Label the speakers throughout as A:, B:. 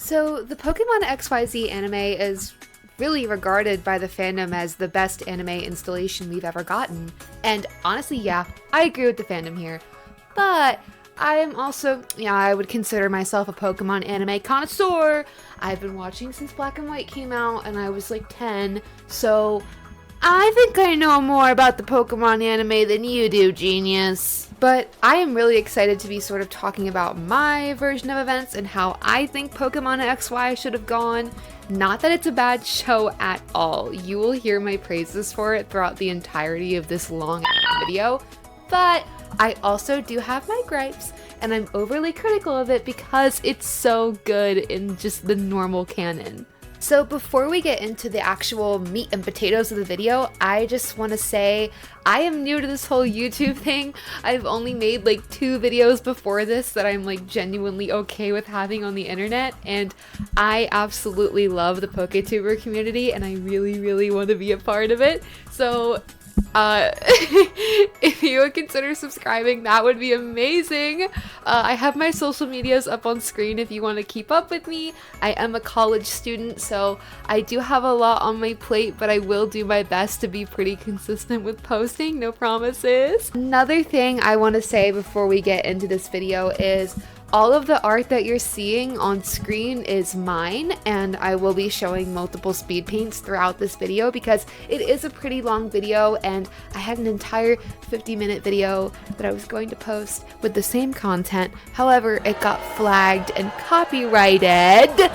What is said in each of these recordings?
A: So, the Pokemon XYZ anime is really regarded by the fandom as the best anime installation we've ever gotten. And honestly, yeah, I agree with the fandom here. But I am also, I would consider myself a Pokemon anime connoisseur. I've been watching since Black and White came out and I was like 10, so I think I know more about the Pokemon anime than you do, genius. But I am really excited to be sort of talking about my version of events and how I think Pokemon XY should have gone. Not that it's a bad show at all. You will hear my praises for it throughout the entirety of this long video. But I also do have my gripes, and I'm overly critical of it because it's so good in just the normal canon. So before we get into the actual meat and potatoes of the video, I just want to say I am new to this whole YouTube thing. I've only made like 2 videos before this that I'm like genuinely okay with having on the internet, and I absolutely love the PokeTuber community and I really want to be a part of it. So if you would consider subscribing, that would be amazing. I have my social medias up on screen if you want to keep up with me. I am a college student, so I do have a lot on my plate, but I will do my best to be pretty consistent with posting, no promises. Another thing I want to say before we get into this video is all of the art that you're seeing on screen is mine, and I will be showing multiple speed paints throughout this video because it is a pretty long video and I had an entire 50-minute video that I was going to post with the same content. However, it got flagged and copyrighted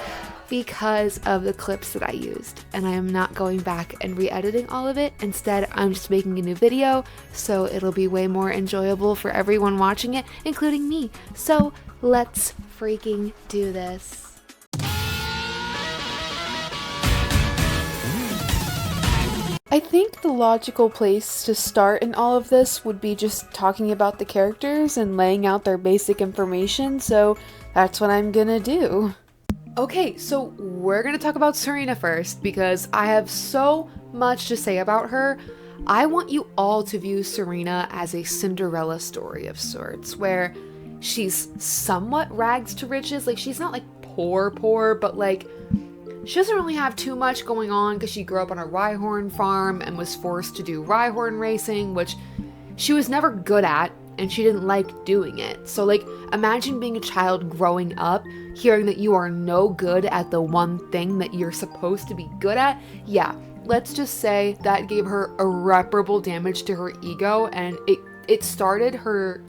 A: because of the clips that I used, and I am not going back and re-editing all of it. Instead, I'm just making a new video, so it'll be way more enjoyable for everyone watching it, including me. So let's freaking do this. I think the logical place to start in all of this would be just talking about the characters and laying out their basic information, so that's what I'm gonna do. Okay, so we're gonna talk about Serena first because I have so much to say about her. I want you all to view Serena as a Cinderella story of sorts, where she's somewhat rags to riches. Like, she's not like poor, but like she doesn't really have too much going on because she grew up on a Rhyhorn farm and was forced to do Rhyhorn racing, which she was never good at and she didn't like doing it. So like, imagine being a child growing up, hearing that you are no good at the one thing that you're supposed to be good at. Yeah, let's just say that gave her irreparable damage to her ego, and it started her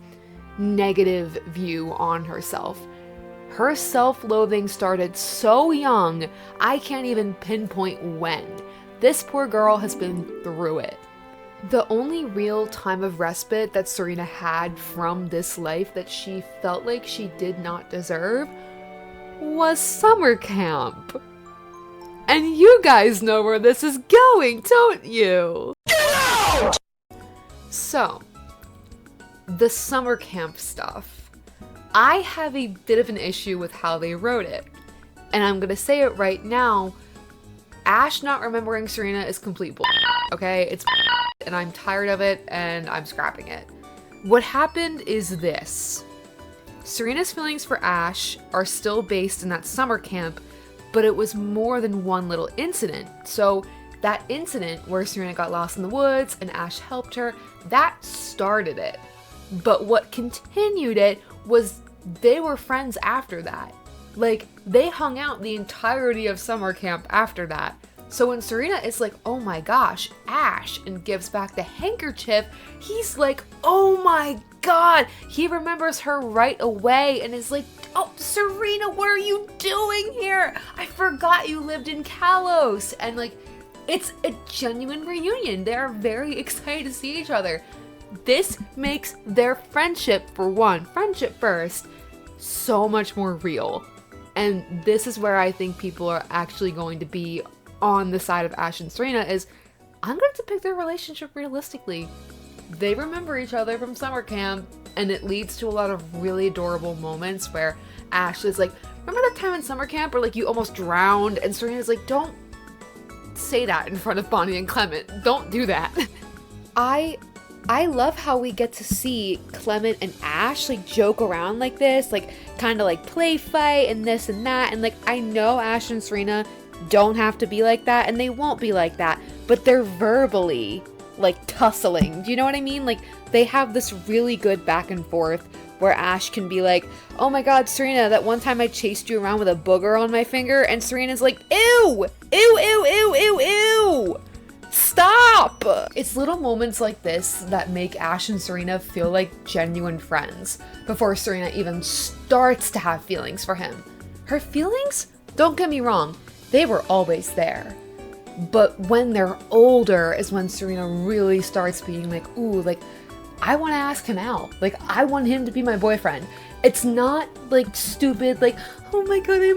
A: negative view on herself. Her self-loathing started so young, I can't even pinpoint when. This poor girl has been through it. The only real time of respite that Serena had from this life that she felt like she did not deserve was summer camp. And you guys know where this is going, don't you? Get out! So, the summer camp stuff. I have a bit of an issue with how they wrote it. And I'm gonna say it right now. Ash not remembering Serena is complete bull, okay? It's and I'm tired of it and I'm scrapping it. What happened is this. Serena's feelings for Ash are still based in that summer camp, but it was more than one little incident. So that incident where Serena got lost in the woods and Ash helped her, that started it. But what continued it was they were friends after that. Like, they hung out the entirety of summer camp after that. So when Serena is like, oh my gosh, Ash, and gives back the handkerchief, he's like, oh my god. He remembers her right away and is like, oh, Serena, what are you doing here? I forgot you lived in Kalos. And like, it's a genuine reunion. They're very excited to see each other. This makes their friendship, for one, friendship first, so much more real. And this is where I think people are actually going to be on the side of Ash and Serena is, I'm going to depict their relationship realistically. They remember each other from summer camp, and it leads to a lot of really adorable moments where Ash is like, remember that time in summer camp where like you almost drowned? And Serena's like, don't say that in front of Bonnie and Clement. Don't do that. I love how we get to see Clement and Ash like joke around like this, like kind of like play fight and this and that. And like, I know Ash and Serena don't have to be like that, and they won't be like that, but they're verbally like tussling. Do you know what I mean? Like, they have this really good back and forth where Ash can be like, oh my god, Serena, that one time I chased you around with a booger on my finger, and Serena's like, ew, ew, ew, ew, ew, ew, stop. It's little moments like this that make Ash and Serena feel like genuine friends before Serena even starts to have feelings for him. Her feelings, don't get me wrong, they were always there. But when they're older is when Serena really starts being like, ooh, like, I want to ask him out. Like, I want him to be my boyfriend. It's not like stupid, like, oh my god, I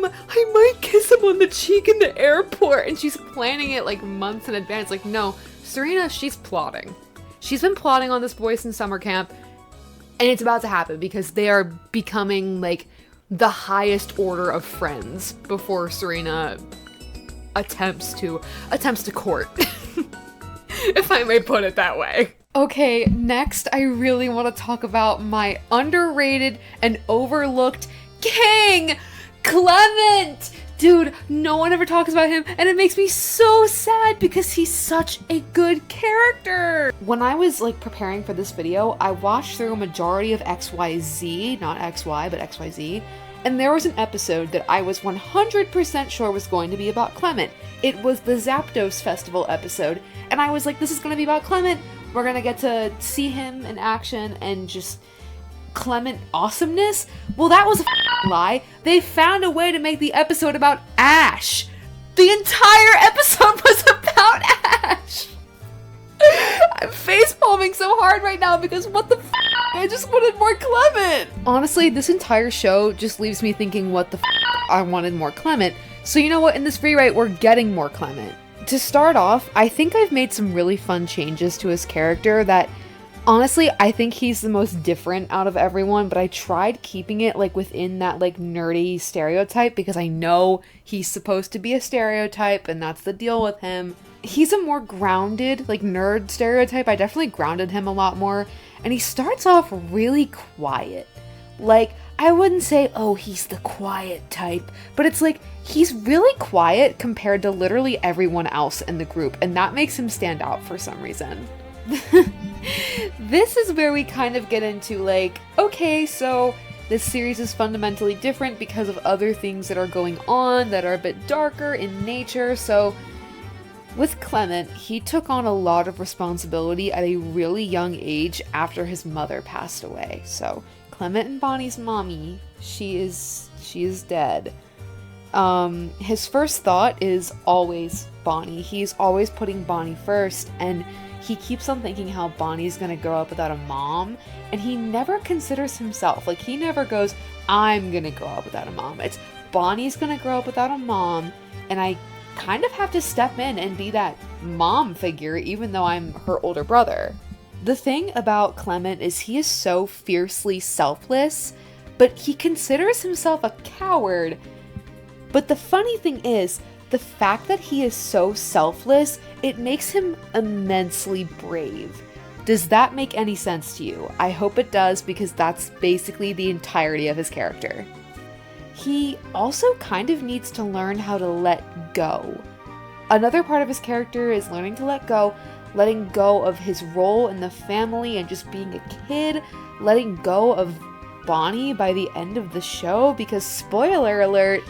A: might kiss him on the cheek in the airport. And she's planning it like months in advance. Like, no, Serena, she's plotting. She's been plotting on this boy since summer camp. And it's about to happen because they are becoming like the highest order of friends before Serena attempts to court. If I may put it that way. Okay, next I really want to talk about my underrated and overlooked king, Clemont! Dude, no one ever talks about him, and it makes me so sad because he's such a good character! When I was like preparing for this video, I watched through a majority of XYZ, not XY, but XYZ, and there was an episode that I was 100% sure was going to be about Clemont. It was the Zapdos Festival episode, and I was like, this is going to be about Clemont. We're going to get to see him in action and just Clemont awesomeness. Well, that was a lie. They found a way to make the episode about Ash. The entire episode was about Ash. I'm facepalming so hard right now because what the I just wanted more Clemont. Honestly, this entire show just leaves me thinking what the I wanted more Clemont. So you know what? In this rewrite, we're getting more Clemont. To start off, I think I've made some really fun changes to his character that, honestly, I think he's the most different out of everyone, but I tried keeping it like within that like nerdy stereotype because I know he's supposed to be a stereotype and that's the deal with him. He's a more grounded, like nerd stereotype. I definitely grounded him a lot more, and he starts off really quiet. Like, I wouldn't say, oh, he's the quiet type, but it's like, he's really quiet compared to literally everyone else in the group, and that makes him stand out for some reason. This is where we kind of get into like, okay, so this series is fundamentally different because of other things that are going on that are a bit darker in nature. So with Clemont, he took on a lot of responsibility at a really young age after his mother passed away. So Clemont and Bonnie's mommy, she is dead. His first thought is always Bonnie. He's always putting Bonnie first, and he keeps on thinking how Bonnie's gonna grow up without a mom, and he never considers himself. Like, he never goes, I'm gonna grow up without a mom. It's Bonnie's gonna grow up without a mom, and I kind of have to step in and be that mom figure, even though I'm her older brother. The thing about Clemont is he is so fiercely selfless, but he considers himself a coward. But the funny thing is, the fact that he is so selfless, it makes him immensely brave. Does that make any sense to you? I hope it does, because that's basically the entirety of his character. He also kind of needs to learn how to let go. Another part of his character is learning to let go, letting go of his role in the family and just being a kid, letting go of Bonnie by the end of the show, because spoiler alert,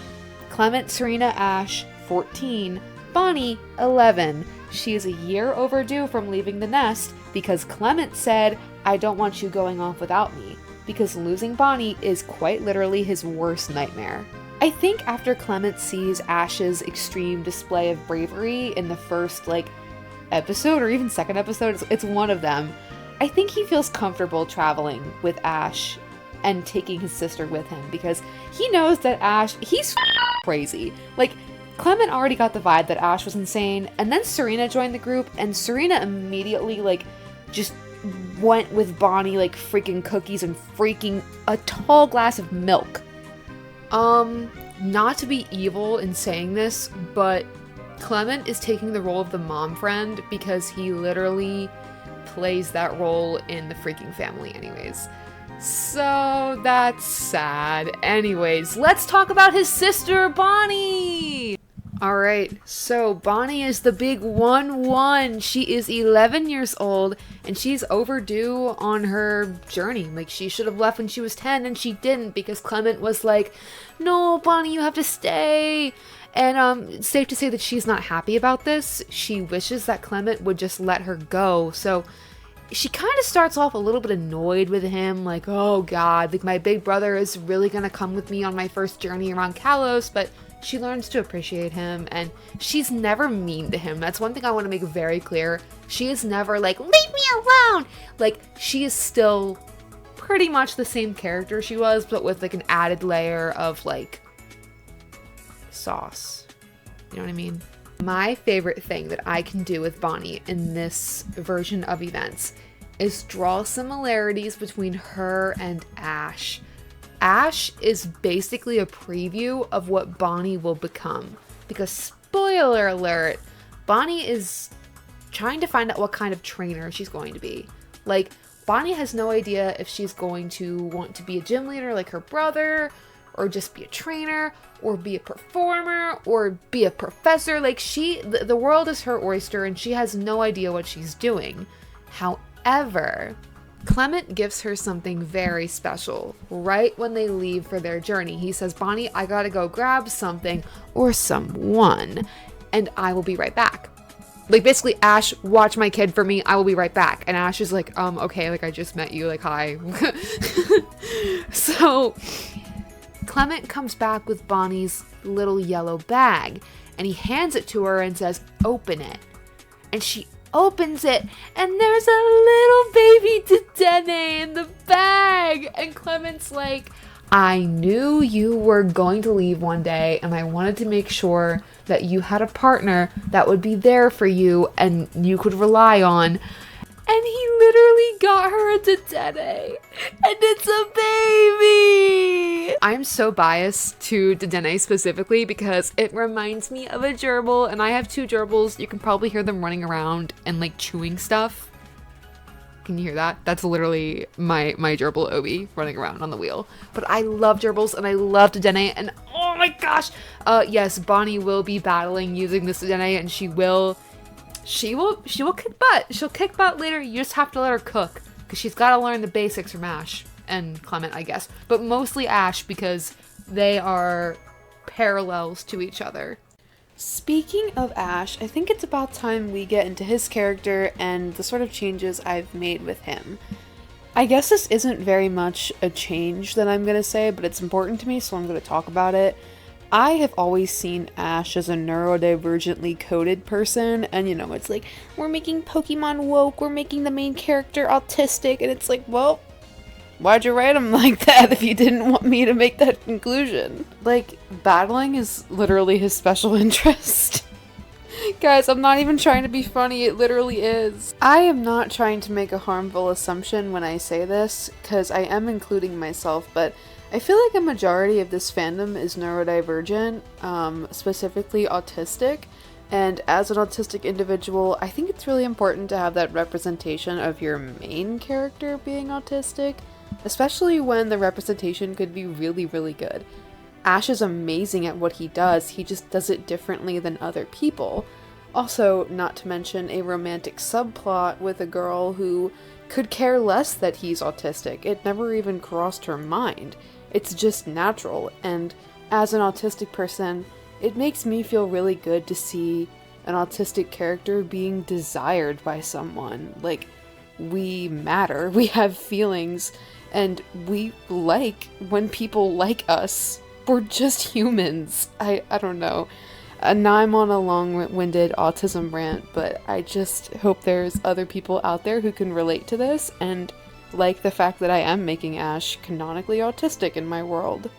A: Clemont, Serena, Ash, 14, Bonnie, 11. She is a year overdue from leaving the nest because Clemont said, I don't want you going off without me, because losing Bonnie is quite literally his worst nightmare. I think after Clemont sees Ash's extreme display of bravery in the first, episode or even second episode, it's one of them, I think he feels comfortable traveling with Ash and taking his sister with him because he knows that Ash, he's crazy. Clemont already got the vibe that Ash was insane, and then Serena joined the group, and Serena immediately, just went with Bonnie freaking cookies and freaking a tall glass of milk. Not to be evil in saying this, but Clemont is taking the role of the mom friend because he literally plays that role in the freaking family anyways. So that's sad. Anyways, let's talk about his sister, Bonnie! Alright, so Bonnie is the big 1-1. She is 11 years old, and she's overdue on her journey. Like, she should have left when she was 10, and she didn't, because Clemont was like, no, Bonnie, you have to stay. And it's safe to say that she's not happy about this. She wishes that Clemont would just let her go. So she kind of starts off a little bit annoyed with him, like, oh god, like my big brother is really gonna come with me on my first journey around Kalos, but she learns to appreciate him, and she's never mean to him. That's one thing I want to make very clear. She is never like, leave me alone! Like, she is still pretty much the same character she was, but with like an added layer of like sauce. You know what I mean? My favorite thing that I can do with Bonnie in this version of events is draw similarities between her and Ash. Ash is basically a preview of what Bonnie will become. Because, spoiler alert, Bonnie is trying to find out what kind of trainer she's going to be. Like, Bonnie has no idea if she's going to want to be a gym leader like her brother, or just be a trainer, or be a performer, or be a professor. Like, the world is her oyster, and she has no idea what she's doing. However, Clemont gives her something very special right when they leave for their journey. He says, Bonnie, I gotta go grab something or someone, and I will be right back. Like, basically, Ash, watch my kid for me, I will be right back. And Ash is like, okay, like, I just met you, like, hi. So Clemont comes back with Bonnie's little yellow bag, and he hands it to her and says, open it. And she opens it, and there's a little baby Dedenne in the bag. And Clemont's like, I knew you were going to leave one day, and I wanted to make sure that you had a partner that would be there for you and you could rely on. And he literally got her a Dedenne, and it's a baby! I'm so biased to Dedenne specifically because it reminds me of a gerbil, and I have 2 gerbils. You can probably hear them running around and like chewing stuff. Can you hear that? That's literally my gerbil Obi running around on the wheel. But I love gerbils, and I love Dedenne, and oh my gosh! Yes, Bonnie will be battling using this Dedenne, and she will kick butt. She'll kick butt later. You just have to let her cook, because she's got to learn the basics from Ash and Clemont, I guess. But mostly Ash, because they are parallels to each other. Speaking of Ash, I think it's about time we get into his character and the sort of changes I've made with him. I guess this isn't very much a change that I'm going to say, but it's important to me, so I'm going to talk about it. I have always seen Ash as a neurodivergently coded person, and it's like, we're making Pokemon woke, we're making the main character autistic, and it's like, well, why'd you write him like that if you didn't want me to make that conclusion? Like, battling is literally his special interest. Guys, I'm not even trying to be funny, it literally is. I am not trying to make a harmful assumption when I say this, because I am including myself, but I feel like a majority of this fandom is neurodivergent, specifically autistic, and as an autistic individual, I think it's really important to have that representation of your main character being autistic, especially when the representation could be really, really good. Ash is amazing at what he does, he just does it differently than other people. Also, not to mention a romantic subplot with a girl who could care less that he's autistic. It never even crossed her mind. It's just natural, and as an autistic person, it makes me feel really good to see an autistic character being desired by someone. Like, we matter, we have feelings, and we like when people like us. We're just humans. I don't know. Now I'm on a long-winded autism rant, but I just hope there's other people out there who can relate to this and like the fact that I am making Ash canonically autistic in my world.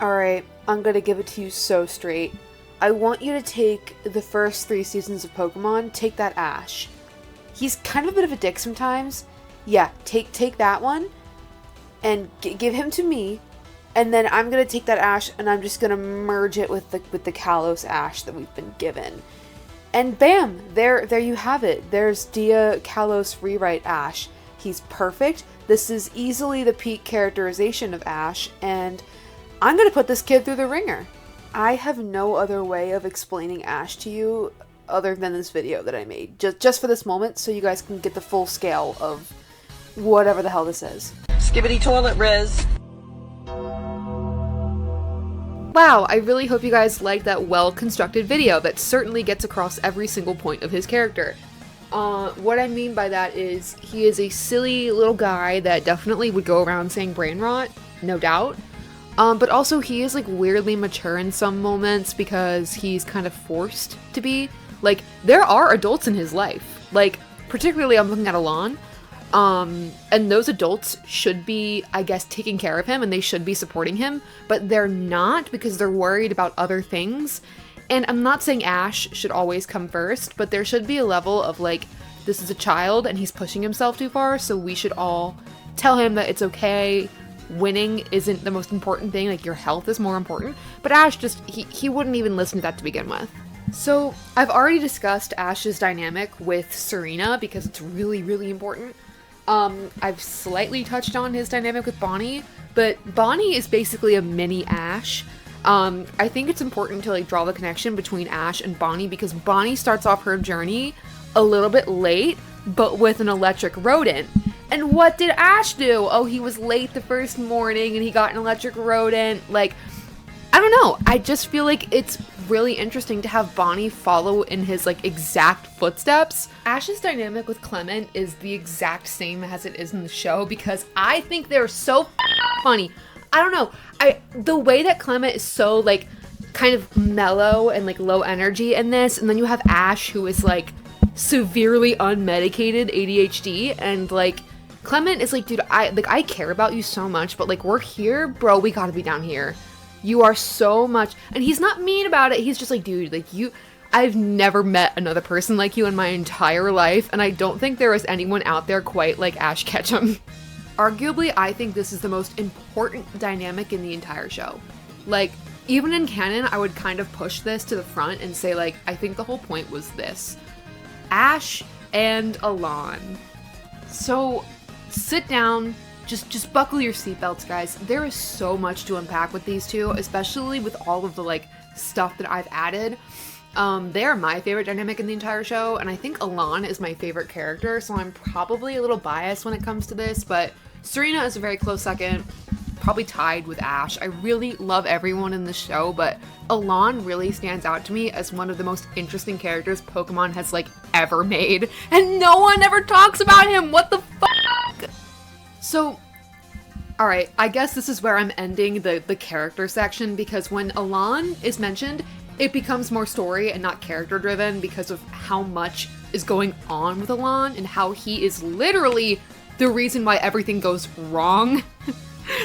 A: Alright, I'm gonna give it to you so straight. I want you to take the first 3 seasons of Pokemon, take that Ash. He's kind of a bit of a dick sometimes. Yeah, take that one, and give him to me, and then I'm gonna take that Ash and I'm just gonna merge it with the Kalos Ash that we've been given. And bam! There you have it. There's Dia Kalos Rewrite Ash. He's perfect, This is easily the peak characterization of Ash, and I'm gonna put this kid through the ringer. I have no other way of explaining Ash to you other than this video that I made, just for this moment, so you guys can get the full scale of whatever the hell this is.
B: Skibbity toilet riz.
A: Wow, I really hope you guys liked that well-constructed video that certainly gets across every single point of his character. What I mean by that is he is a silly little guy that definitely would go around saying brain rot, no doubt. But also he is like weirdly mature in some moments because he's kind of forced to be. Like, there are adults in his life. Like, particularly I'm looking at Alain. And those adults should be, I guess, taking care of him and they should be supporting him, but they're not because they're worried about other things. And I'm not saying Ash should always come first, but there should be a level of like, this is a child and he's pushing himself too far, so we should all tell him that it's okay. Winning isn't the most important thing, like your health is more important. But Ash just, he wouldn't even listen to that to begin with. So I've already discussed Ash's dynamic with Serena because it's really, really important. I've slightly touched on his dynamic with Bonnie, but Bonnie is basically a mini Ash. I think it's important to like draw the connection between Ash and Bonnie because Bonnie starts off her journey a little bit late, but with an electric rodent. And what did Ash do? Oh, he was late the first morning and he got an electric rodent. Like, I don't know. I just feel like it's really interesting to have Bonnie follow in his like exact footsteps. Ash's dynamic with Clemont is the exact same as it is in the show because I think they're so funny. I don't know. The way that Clemont is so like kind of mellow and like low energy in this, and then you have Ash who is like severely unmedicated ADHD, and like Clemont is like, dude, I care about you so much, but like we're here, bro, we gotta be down here. You are so much, and he's not mean about it. He's just like, dude, like I've never met another person like you in my entire life, and I don't think there is anyone out there quite like Ash Ketchum. Arguably, I think this is the most important dynamic in the entire show. Like, even in canon, I would kind of push this to the front and say, like, I think the whole point was this. Ash and Alain. So, sit down, just buckle your seatbelts, guys. There is so much to unpack with these two, especially with all of the, like, stuff that I've added. They are my favorite dynamic in the entire show, and I think Alain is my favorite character, so I'm probably a little biased when it comes to this, but Serena is a very close second, probably tied with Ash. I really love everyone in the show, but Alain really stands out to me as one of the most interesting characters Pokemon has, like, ever made, and no one ever talks about him! What the fuck? So, alright, I guess this is where I'm ending the character section, because when Alain is mentioned, it becomes more story and not character driven because of how much is going on with Alain and how he is literally the reason why everything goes wrong.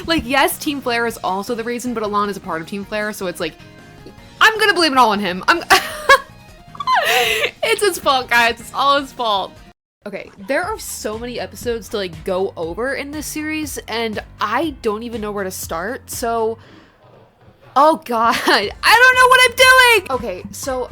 A: Like, yes, Team Flare is also the reason, but Alain is a part of Team Flare, so it's like, I'm gonna blame it all on him. It's his fault, guys. It's all his fault. Okay, there are so many episodes to, like, go over in this series, and I don't even know where to start, so oh god, I don't know what I'm doing! Okay, so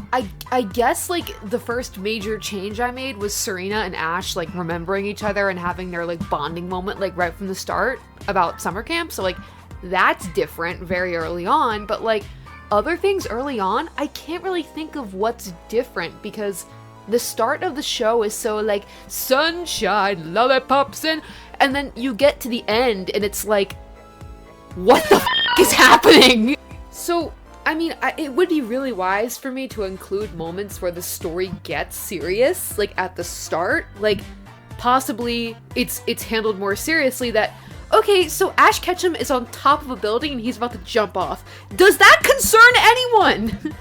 A: I guess, like, the first major change I made was Serena and Ash, like, remembering each other and having their, like, bonding moment, like, right from the start about summer camp, so, like, that's different very early on, but, like, other things early on, I can't really think of what's different, because the start of the show is so, like, sunshine, lollipops, and then you get to the end, and it's like, what the f*** is happening? So, I mean, it would be really wise for me to include moments where the story gets serious, like, at the start. Like, possibly it's handled more seriously that, okay, so Ash Ketchum is on top of a building and he's about to jump off. Does that concern anyone?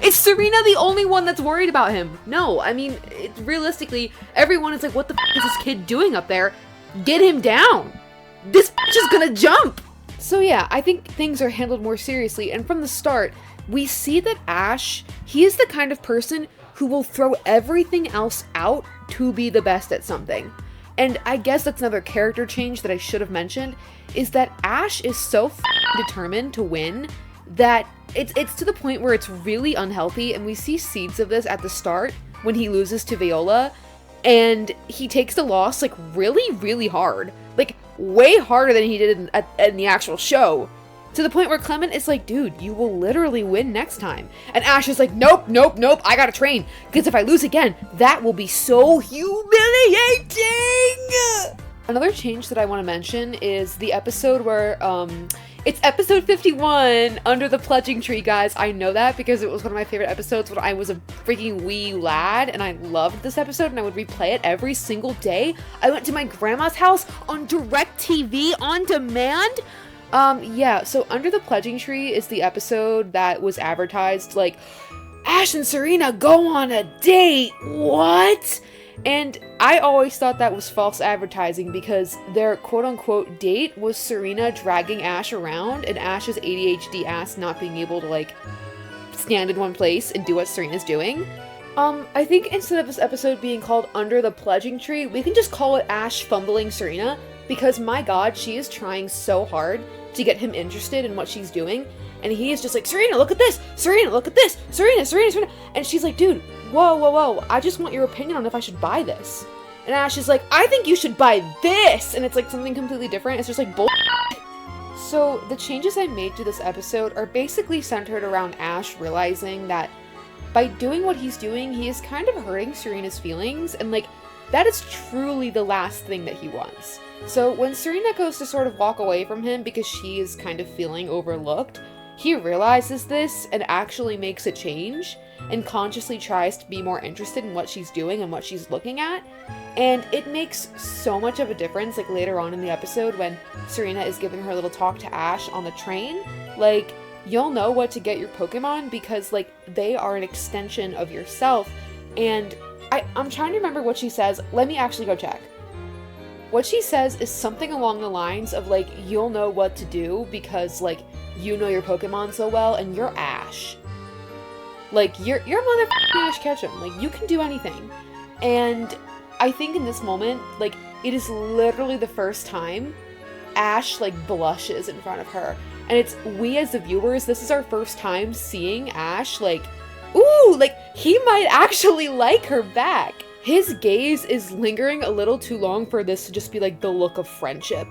A: Is Serena the only one that's worried about him? No, I mean, realistically, everyone is like, what the f*** is this kid doing up there? Get him down! This bitch is gonna jump! So yeah, I think things are handled more seriously, and from the start, we see that Ash, he is the kind of person who will throw everything else out to be the best at something. And I guess that's another character change that I should have mentioned, is that Ash is so determined to win that it's to the point where it's really unhealthy, and we see seeds of this at the start when he loses to Viola, and he takes the loss, like, really, really hard. Like, way harder than he did in the actual show. To the point where Clemont is like, dude, you will literally win next time. And Ash is like, nope, I gotta train. Because if I lose again, that will be so humiliating! Another change that I want to mention is the episode where, it's episode 51, Under the Pledging Tree, guys. I know that because it was one of my favorite episodes when I was a freaking wee lad, and I loved this episode, and I would replay it every single day. I went to my grandma's house on DirecTV on demand. Yeah, so Under the Pledging Tree is the episode that was advertised, like, Ash and Serena go on a date! What? And I always thought that was false advertising because their quote-unquote date was Serena dragging Ash around and Ash's ADHD ass not being able to, like, stand in one place and do what Serena's doing. I think instead of this episode being called Under the Pledging Tree, we can just call it Ash fumbling Serena, because my god, she is trying so hard to get him interested in what she's doing, and he is just like, Serena, look at this! Serena, look at this! Serena! And she's like, dude, whoa, I just want your opinion on if I should buy this. And Ash is like, I think you should buy this! And it's like something completely different. It's just like bull. So the changes I made to this episode are basically centered around Ash realizing that by doing what he's doing, he is kind of hurting Serena's feelings, and like, that is truly the last thing that he wants. So when Serena goes to sort of walk away from him because she is kind of feeling overlooked, he realizes this and actually makes a change and consciously tries to be more interested in what she's doing and what she's looking at. And it makes so much of a difference, like later on in the episode when Serena is giving her little talk to Ash on the train. Like, you'll know what to get your Pokemon because, like, they are an extension of yourself. And I'm trying to remember what she says. Let me actually go check. What she says is something along the lines of, like, you'll know what to do because, like, you know your Pokemon so well and you're Ash. Like, you're motherfucking Ash Ketchum. Like, you can do anything. And I think in this moment, like, it is literally the first time Ash, like, blushes in front of her. And it's, we as the viewers, this is our first time seeing Ash, like, ooh, like, he might actually like her back. His gaze is lingering a little too long for this to just be, like, the look of friendship.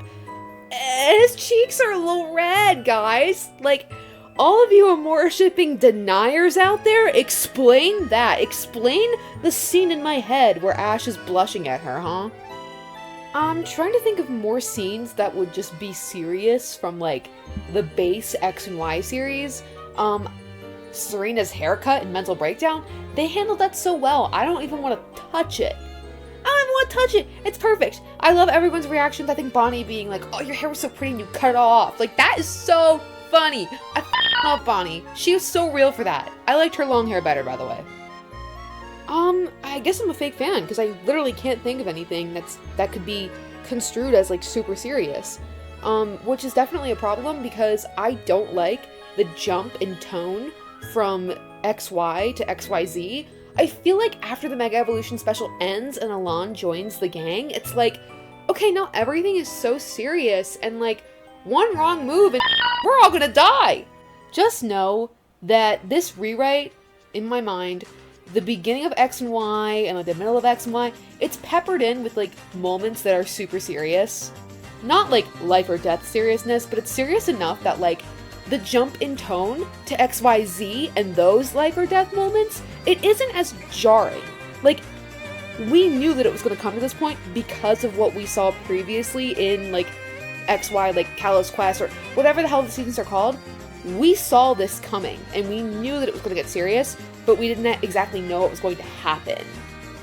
A: And his cheeks are a little red, guys. Like, all of you Amore shipping deniers out there, explain that. Explain the scene in my head where Ash is blushing at her, huh? I'm trying to think of more scenes that would just be serious from, like, the base X and Y series. Serena's haircut and mental breakdown, they handled that so well. I don't even want to touch it. I don't even want to touch it. It's perfect. I love everyone's reactions. I think Bonnie being like, oh, your hair was so pretty and you cut it all off. Like, that is so funny. I love Bonnie. She was so real for that. I liked her long hair better, by the way. I guess I'm a fake fan because I literally can't think of anything that could be construed as, like, super serious. Which is definitely a problem because I don't like the jump in tone from XY to XYZ. I feel like after the Mega Evolution special ends and Alain joins the gang, it's like, okay, now everything is so serious and, like, one wrong move and we're all gonna die. Just know that this rewrite, in my mind, the beginning of X and Y and, like, the middle of X and Y, it's peppered in with, like, moments that are super serious. Not, like, life or death seriousness, but it's serious enough that, like, the jump in tone to XYZ and those life or death moments, it isn't as jarring. Like, we knew that it was going to come to this point because of what we saw previously in, like, XY, like, Kalos Quest, or whatever the hell the seasons are called. We saw this coming, and we knew that it was going to get serious, but we didn't exactly know what was going to happen.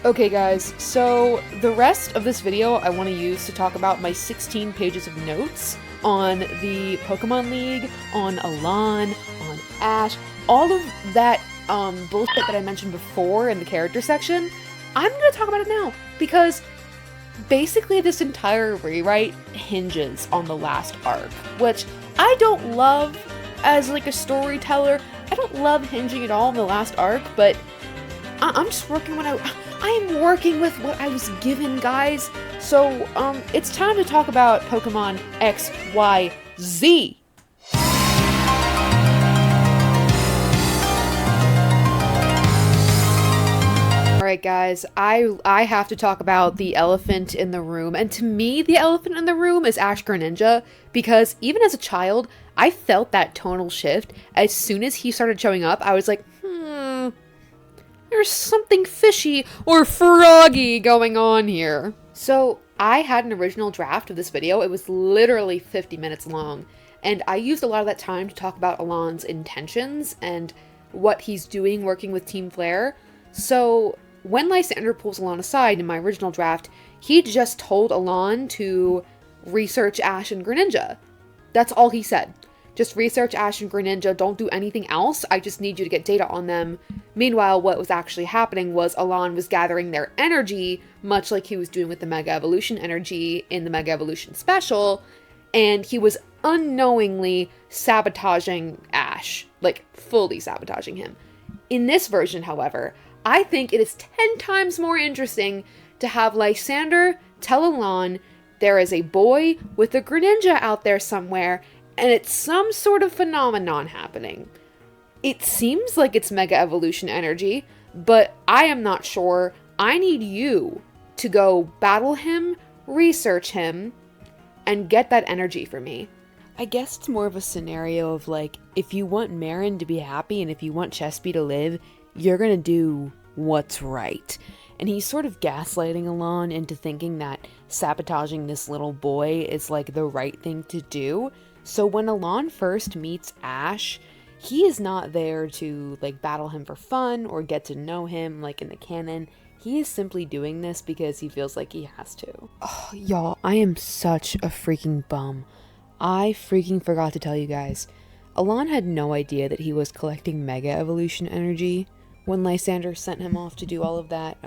A: Okay guys, so the rest of this video I want to use to talk about my 16 pages of notes on the Pokemon League, on Alain, on Ash, all of that bullshit that I mentioned before in the character section. I'm going to talk about it now, because basically this entire rewrite hinges on the last arc, which I don't love as, like, a storyteller. I don't love hinging at all in the last arc, but I'm just working when I am working with what I was given, guys. So, it's time to talk about Pokemon XYZ. Alright guys, I have to talk about the elephant in the room. And to me, the elephant in the room is Ash-Greninja, because even as a child, I felt that tonal shift. As soon as he started showing up, I was like, there's something fishy or froggy going on here. So I had an original draft of this video. It was literally 50 minutes long. And I used a lot of that time to talk about Alain's intentions and what he's doing working with Team Flare. So when Lysander pulls Alain aside in my original draft, he just told Alain to research Ash and Greninja. That's all he said. Just research Ash and Greninja, don't do anything else, I just need you to get data on them. Meanwhile, what was actually happening was Alain was gathering their energy, much like he was doing with the Mega Evolution energy in the Mega Evolution special, and he was unknowingly sabotaging Ash, like fully sabotaging him. In this version, however, I think it is 10 times more interesting to have Lysander tell Alain there is a boy with a Greninja out there somewhere, and it's some sort of phenomenon happening. It seems like it's Mega Evolution energy, but I am not sure. I need you to go battle him, research him, and get that energy for me. I guess it's more of a scenario of like, if you want Marin to be happy and if you want Chespy to live, you're gonna do what's right. And he's sort of gaslighting Alain into thinking that sabotaging this little boy is like the right thing to do. So when Alain first meets Ash, he is not there to like battle him for fun or get to know him like in the canon. He is simply doing this because he feels like he has to. Oh, y'all, I am such a freaking bum. I freaking forgot to tell you guys. Alain had no idea that he was collecting Mega Evolution energy when Lysander sent him off to do all of that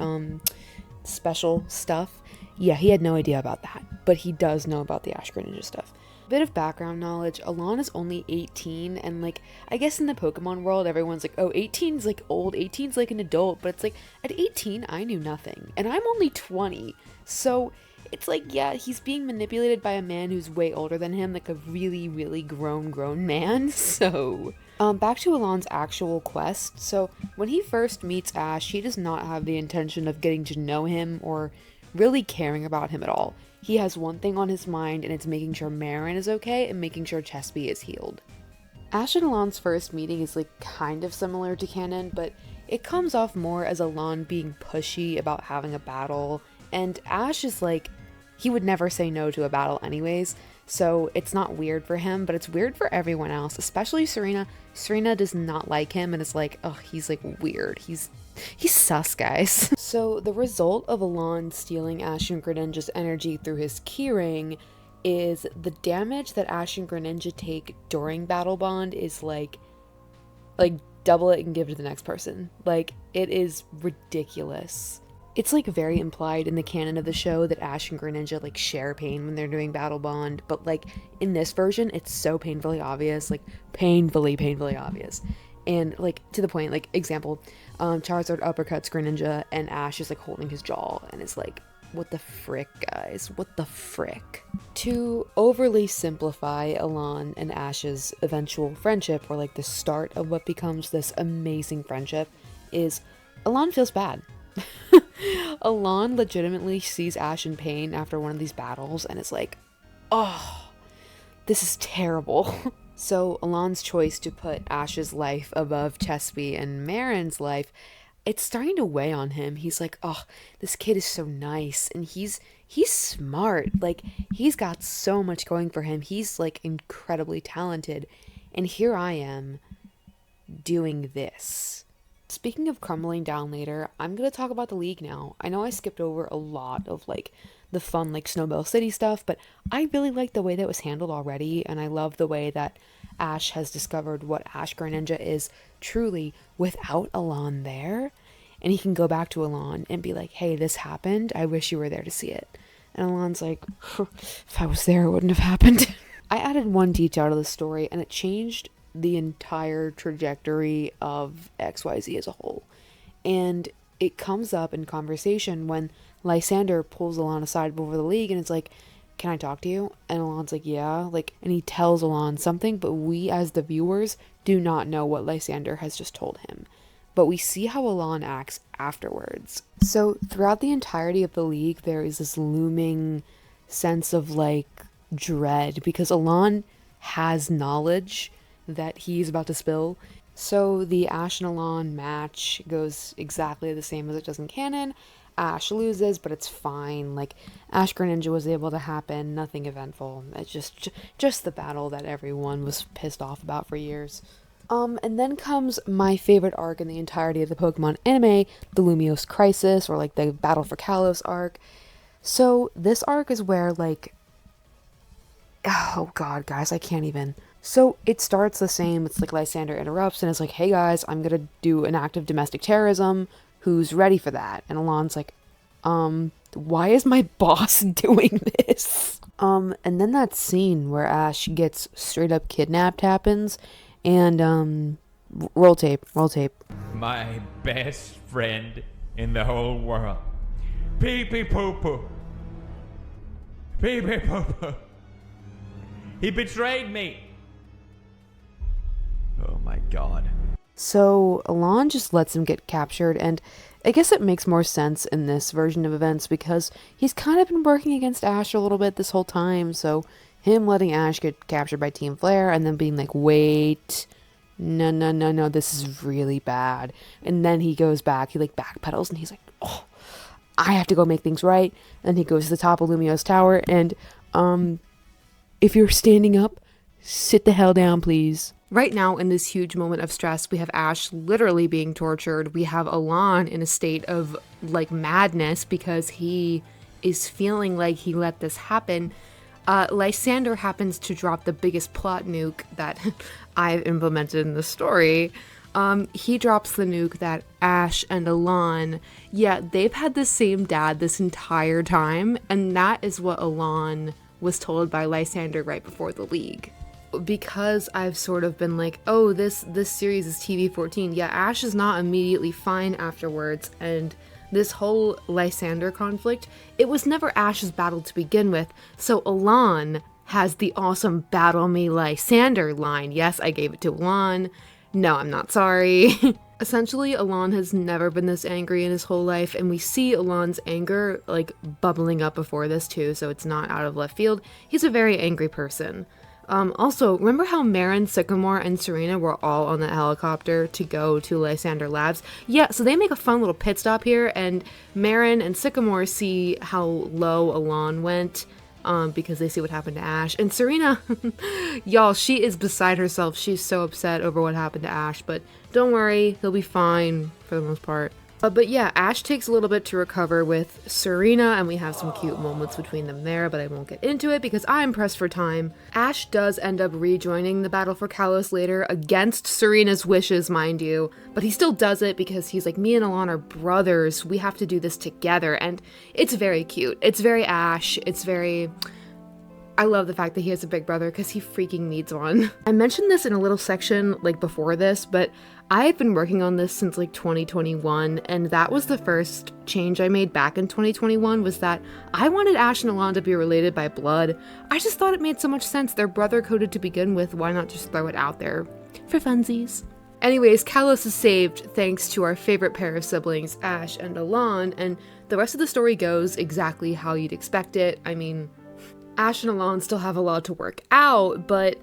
A: special stuff. Yeah, he had no idea about that, but he does know about the Ash-Greninja stuff. Bit of background knowledge, Alain is only 18, and like, I guess in the Pokemon world, everyone's like, oh, 18's like old, 18's like an adult, but it's like, at 18, I knew nothing, and I'm only 20, so it's like, yeah, he's being manipulated by a man who's way older than him, like a really, really grown man, so... back to Alain's actual quest. So when he first meets Ash, he does not have the intention of getting to know him or really caring about him at all. He has one thing on his mind, and it's making sure Marin is okay and making sure Chespy is healed. Ash and Alain's first meeting is like kind of similar to canon, but it comes off more as Alain being pushy about having a battle, and Ash is like, he would never say no to a battle anyways, so it's not weird for him, but it's weird for everyone else, especially Serena. Serena does not like him and is like, oh, he's like weird. He's sus, guys. So the result of Alain stealing Ash and Greninja's energy through his keyring is the damage that Ash and Greninja take during Battle Bond is like double it and give it to the next person. Like, it is ridiculous. It's like very implied in the canon of the show that Ash and Greninja like share pain when they're doing Battle Bond, but like in this version, it's so painfully obvious, like painfully obvious. And like to the point, like example, Charizard uppercuts Greninja and Ash is like holding his jaw and is like, what the frick, guys? What the frick? To overly simplify Alain and Ash's eventual friendship, or like the start of what becomes this amazing friendship, is Alain feels bad. Alain legitimately sees Ash in pain after one of these battles and is like, oh, this is terrible. So Alain's choice to put Ash's life above Chespy and Marin's life, it's starting to weigh on him. He's like, oh, this kid is so nice, and he's smart. Like, he's got so much going for him. He's like incredibly talented, and here I am doing this. Speaking of crumbling down later, I'm gonna talk about the League now. I know I skipped over a lot of like the fun like Snowbell City stuff, but I really like the way that was handled already, and I love the way that Ash has discovered what Ash-Greninja is truly without Alain there, and he can go back to Alain and be like, hey, this happened, I wish you were there to see it. And Alain's like, if I was there, it wouldn't have happened. I added one detail to the story, and it changed the entire trajectory of XYZ as a whole. And it comes up in conversation when Lysander pulls Alain aside before the League and it's like, can I talk to you? And Alain's like, yeah, like, and he tells Alain something, but we as the viewers do not know what Lysander has just told him. but we see how Alain acts afterwards. So throughout the entirety of the league, there is this looming sense of like dread because Alain has knowledge that he's about to spill. So the Ash and Alain match goes exactly the same as it does in canon. Ash loses, but it's fine. Like, Ash-Greninja was able to happen, nothing eventful. It's just the battle that everyone was pissed off about for years. And then comes my favorite arc in the entirety of the Pokemon anime, the Lumiose Crisis, or like the Battle for Kalos arc. So this arc is where like, oh god, guys, I can't even. So it starts the same. It's like Lysander interrupts and is like, hey guys, I'm gonna do an act of domestic terrorism. Who's ready for that? And Alain's like, why is my boss doing this? And then that scene where Ash gets straight up kidnapped happens, and, roll tape.
C: My best friend in the whole world. Pee pee poo poo. Pee pee poo poo. He betrayed me. Oh my god.
A: So Alain just lets him get captured, and I guess it makes more sense in this version of events because he's kind of been working against Ash a little bit this whole time, so him letting Ash get captured by Team Flare and then being like, wait, no, this is really bad. And then he goes back, he like backpedals and he's like, oh, I have to go make things right. And he goes to the top of Lumiose Tower and, if you're standing up, sit the hell down, please. Right now, in this huge moment of stress, we have Ash literally being tortured. We have Alain in a state of, like, madness because he is feeling like he let this happen. Lysander happens to drop the biggest plot nuke that I've implemented in the story. He drops the nuke that Ash and Alain, yeah, they've had the same dad this entire time, and that is what Alain was told by Lysander right before the league. Because I've sort of been like, oh, this series is TV-14. Yeah, Ash is not immediately fine afterwards, and this whole Lysander conflict, it was never Ash's battle to begin with, so Alain has the awesome battle me Lysander line. Yes, I gave it to Alain. No, I'm not sorry. Essentially, Alain has never been this angry in his whole life, and we see Alain's anger, like, bubbling up before this too, so it's not out of left field. He's a very angry person. Also, remember how Marin, Sycamore, and Serena were all on that helicopter to go to Lysander Labs? Yeah, so they make a fun little pit stop here, and Marin and Sycamore see how low Alain went, because they see what happened to Ash. And Serena, y'all, she is beside herself. She's so upset over what happened to Ash, but don't worry, he'll be fine for the most part. But yeah, Ash takes a little bit to recover with Serena, and we have some cute moments between them there, but I won't get into it because I'm pressed for time. Ash does end up rejoining the Battle for Kalos later, against Serena's wishes, mind you, but he still does it because he's like, me and Alain are brothers, we have to do this together, and it's very cute. It's very Ash, it's very... I love the fact that he has a big brother because he freaking needs one. I mentioned this in a little section like before this, but I've been working on this since like 2021, and that was the first change I made back in 2021, was that I wanted Ash and Alain to be related by blood. I just thought it made so much sense. They're brother coded to begin with, why not just throw it out there for funsies? Anyways, Kalos is saved thanks to our favorite pair of siblings, Ash and Alain, and the rest of the story goes exactly how you'd expect it. I mean, Ash and Alain still have a lot to work out, but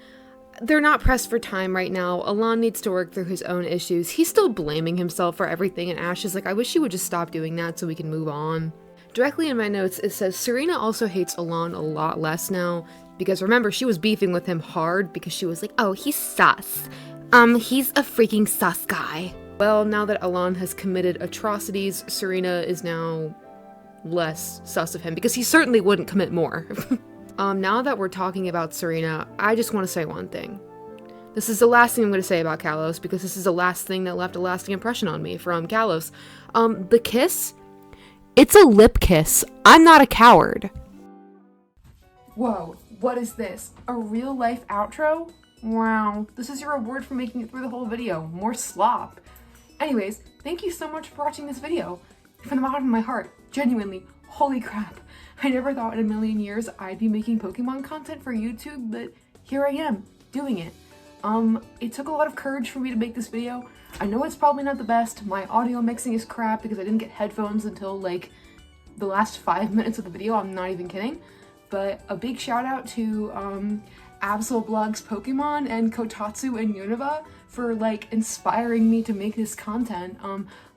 A: they're not pressed for time right now. Alain needs to work through his own issues. He's still blaming himself for everything, and Ash is like, I wish you would just stop doing that so we can move on. Directly in my notes, it says Serena also hates Alain a lot less now, because remember, she was beefing with him hard because she was like, oh, he's sus. He's a freaking sus guy. Well, now that Alain has committed atrocities, Serena is now less sus of him, because he certainly wouldn't commit more. Now that we're talking about Serena, I just want to say one thing. This is the last thing I'm going to say about Kalos, because this is the last thing that left a lasting impression on me from Kalos. The kiss? It's a lip kiss. I'm not a coward.
D: Whoa, what is this? A real life outro? Wow, this is your reward for making it through the whole video. More slop. Anyways, thank you so much for watching this video. From the bottom of my heart, genuinely, holy crap. I never thought in a million years I'd be making Pokemon content for YouTube, but here I am, doing it. It took a lot of courage for me to make this video. I know it's probably not the best. My audio mixing is crap because I didn't get headphones until like the last 5 minutes of the video. I'm not even kidding. But a big shout out to Absolblog's Pokemon and Kotatsu and Univa for like inspiring me to make this content.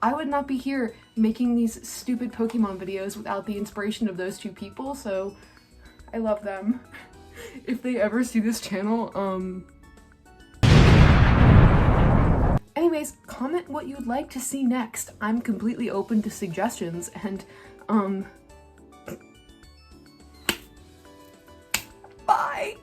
D: I would not be here making these stupid Pokemon videos without the inspiration of those two people, so I love them. If they ever see this channel, Anyways, comment what you'd like to see next. I'm completely open to suggestions, and bye!